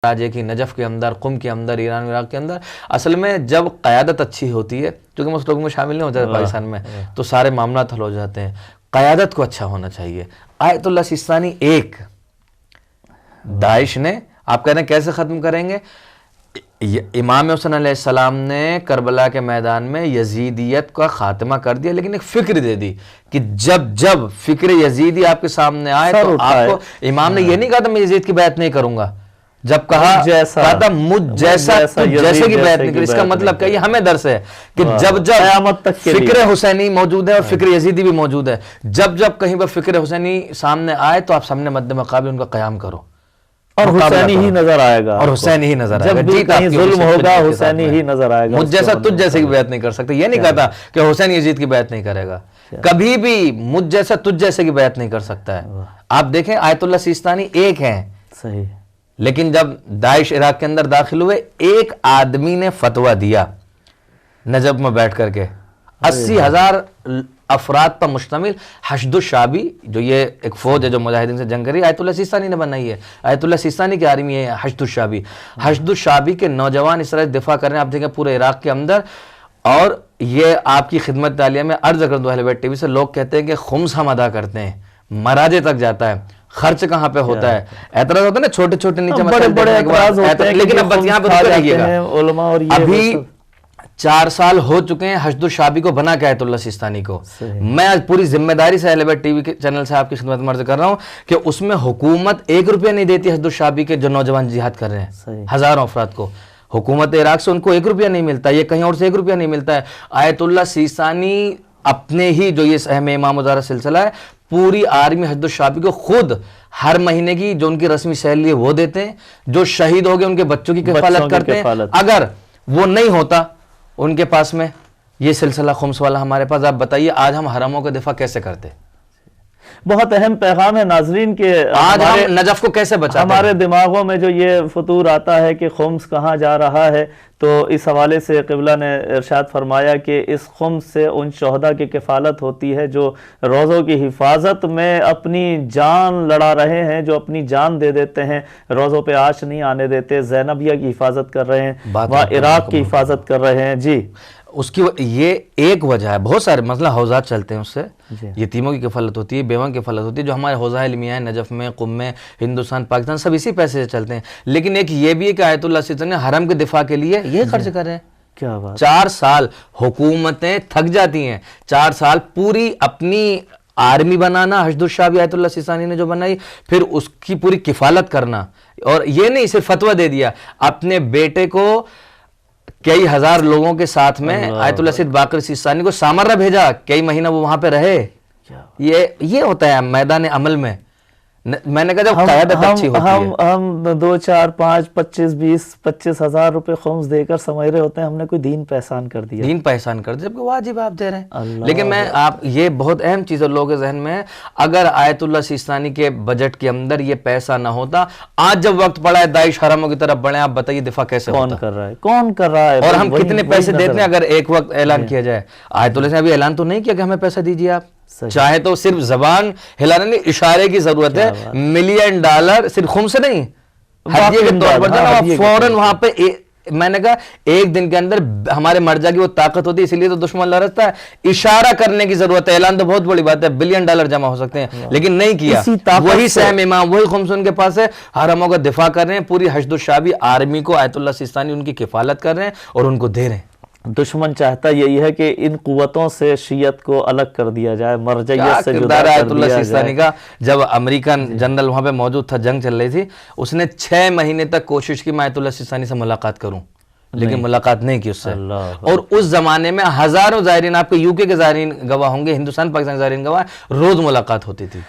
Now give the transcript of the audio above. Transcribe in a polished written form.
राज्य की नजफ़ के अंदर, कुम के अंदर, ईरान इराक के अंदर असल में जब क़यादत अच्छी होती है, क्योंकि उस लोगों में शामिल नहीं होता पाकिस्तान में, तो सारे मामला हल हो जाते हैं। क़यादत को अच्छा होना चाहिए। आयतुल्लाह सिस्तानी एक, दाइश ने, आप कह रहे हैं कैसे ख़त्म करेंगे? इमाम हुसैन अलैहिस्सलाम ने करबला के मैदान में यजीदियत का खात्मा कर दिया, लेकिन एक फिक्र दे दी कि जब जब फिक्र यजीदी आपके सामने आए तो आपको, इमाम ने ये नहीं कहा था मैं यजीद की बैत नहीं करूंगा, जब कहा था मुझ जैसा जैसे की बैत नहीं करी। इसका मतलब क्या? ये हमें दर्स है कि जब जब फिक्र हुसैनी मौजूद है और फिक्र यजीदी भी मौजूद है, जब जब कहीं पर फिक्र हुसैनी सामने आए तो आप सामने मद्दे मकाबले उनका क़याम करो और हुसैनी ही नजर आएगा, और हुसैनी ही नजर आएगा। जब भी कहीं जुल्म होगा हुसैनी ही नजर आएगा। मुझ जैसा तुझ जैसे की बैत नहीं कर सकते, ये नहीं कहता कि हुसैन यजीद की बैत नहीं करेगा, कभी भी मुझ जैसा तुझ जैसे की बैत नहीं कर सकता है। आप देखें आयतुल्लाह सिस्तानी एक है, सही, लेकिन जब दाइश इराक के अंदर दाखिल हुए, एक आदमी ने फतवा दिया नजब में बैठ करके 80,000 अफराद पर मुश्तमिल हशदुश शाबी, जो ये एक फौज है जो मुजाहिदीन से जंग करी, आयतुल्लाह सिस्तानी ने बनाई है। आयतुल्लाह सिस्तानी की आर्मी है हशदुश शाबी। हशदुश शाबी के नौजवान इस तरह दिफा कर रहे हैं, आप देखें पूरे इराक के अंदर। और ये आपकी खिदमत तालिया में अर्ज कर दो अहले बैत टीवी से, लोग कहते हैं कि खुम्स हम अदा करते हैं, मराजे तक जाता है, खर्च कहाँ पे होता है? एतराज होता है ना, छोटे छोटे नीचे बड़े बड़े एतराज होते हैं, लेकिन अब बस यहाँ पे अभी 4 साल हो चुके हैं हशदुश शाबी को बना के आयतुल्लाह सिस्तानी को। मैं आज पूरी जिम्मेदारी से अहले बैत टीवी के चैनल से आपकी खिदमत में अर्ज कर रहा हूँ कि उसमें हुकूमत 1 रुपया नहीं देती हशदुश शाबी के जो नौजवान जिहाद कर रहे हैं, हजारों अफराद को। हुकूमत इराक से उनको 1 रुपया नहीं मिलता, ये कहीं और से 1 रुपया नहीं मिलता है। आयतुल्लाह सिस्तानी अपने ही जो ये अहम इमाम मुजारा सिलसिला है, पूरी आर्मी हशदुश शाबी को खुद हर महीने की जो उनकी रस्मी सैलरी है वो देते हैं, जो शहीद हो गए उनके बच्चों की किफालत करते हैं। अगर वो नहीं होता उनके पास में ये सिलसिला खुम्स वाला हमारे पास, आप बताइए आज हम हरमों का दिफा कैसे करते? बहुत अहम पैगाम है नाजरीन के, आज हम नजफ को कैसे बचाते? हमारे दिमागों में जो ये फतूर आता है कि खुम्स कहाँ जा रहा है, तो इस हवाले से क़िबला ने इरशाद फरमाया कि इस खुम्स से उन शहदा की किफ़ालत होती है जो रोज़ों की हिफाजत में अपनी जान लड़ा रहे हैं, जो अपनी जान दे देते हैं, रोज़ों पे आश नहीं आने देते, ज़ैनबिया की हिफाजत कर रहे हैं, वहाँ इराक की हिफाजत कर रहे हैं। जी, उसकी ये एक वजह है, बहुत सारे मसला हौजात चलते हैं उससे, यतीमों की किफ़ालत होती है, बेवा की किफ़ालत होती है, जो हमारे हौजा इल्मिया है नजफ़ में, कुम में, हिंदुस्तान, पाकिस्तान, सब इसी पैसे से चलते हैं। लेकिन एक ये भी है कि आयतुल्लाह सिस्तानी हरम के दिफा के लिए ये खर्च कर रहे हैं। क्या बात, 4 साल हुकूमतें थक जाती हैं, 4 साल पूरी अपनी आर्मी बनाना, हशदुश शाबी आयतुल्लाह सिस्तानी ने जो बनाई, फिर उसकी पूरी किफ़ालत करना। और ये नहीं सिर्फ फतवा दे दिया, अपने बेटे को कई हजार लोगों के साथ में आयतुल्लाह सैयद बाक़िर सिस्तानी को सामरा भेजा, कई महीना वो वहां पे रहे। ये होता है मैदान अमल में। मैंने कहा जब क़यादत अच्छी होती है, हम 2, 4, 5, 25, 20, 25 हजार रुपए खुम्स देकर समझ रहे होते हैं हमने कोई दीन पहचान कर दिया, दीन पहचान कर दिया, जबकि वाजिब आप दे रहे हैं। लेकिन मैं आप ये बहुत अहम चीज़ लोगों के जहन में है, अगर आयतुल्लाह सिस्तानी के बजट के अंदर ये पैसा ना होता, आज जब वक्त पड़ा है दाइश हरमों की तरफ बढ़े, आप बताइए दिफा कैसे कौन कर रहा है, कौन कर रहा है, और हम कितने पैसे देते हैं? अगर एक वक्त ऐलान किया जाए, आयतुल्लाह ने अभी ऐलान तो नहीं किया कि हमें पैसा दीजिए आप, चाहे तो सिर्फ जबान हिलाने नहीं, इशारे की जरूरत है। $1 मिलियन सिर्फ खुम्स से नहीं, हदिये के तौर पर फौरन वहां पे मैंने कहा एक दिन के अंदर हमारे मर्जा की वो ताकत होती है, इसलिए तो दुश्मन लड़ता है। इशारा करने की जरूरत है, ऐलान तो बहुत बड़ी बात है, $1 बिलियन जमा हो सकते हैं, लेकिन नहीं किया। वही सहम इमाम, वही खुम्स उनके पास है, हरमों का दिफा कर रहे हैं, पूरी हशदुश शाबी आर्मी को आयतुल्लाह सिस्तानी उनकी किफालत कर रहे हैं और उनको दे रहे हैं। दुश्मन चाहता यही है कि इन कुव्वतों से शियत को अलग कर दिया जाए, मरजइयत से जुदा कर दिया जाए। सिस्तानी का जब अमेरिकन जनरल वहां पे मौजूद था, जंग चल रही थी, उसने 6 महीने तक कोशिश की मैं आयतुल्लाह सिस्तानी से मुलाकात करूं, लेकिन मुलाकात नहीं की उससे। और उस जमाने में हजारों ज़ायरीन, आपके यूके के ज़ायरीन गवाह होंगे, हिंदुस्तान पाकिस्तान के ज़ायरीन गवाह, रोज मुलाकात होती थी।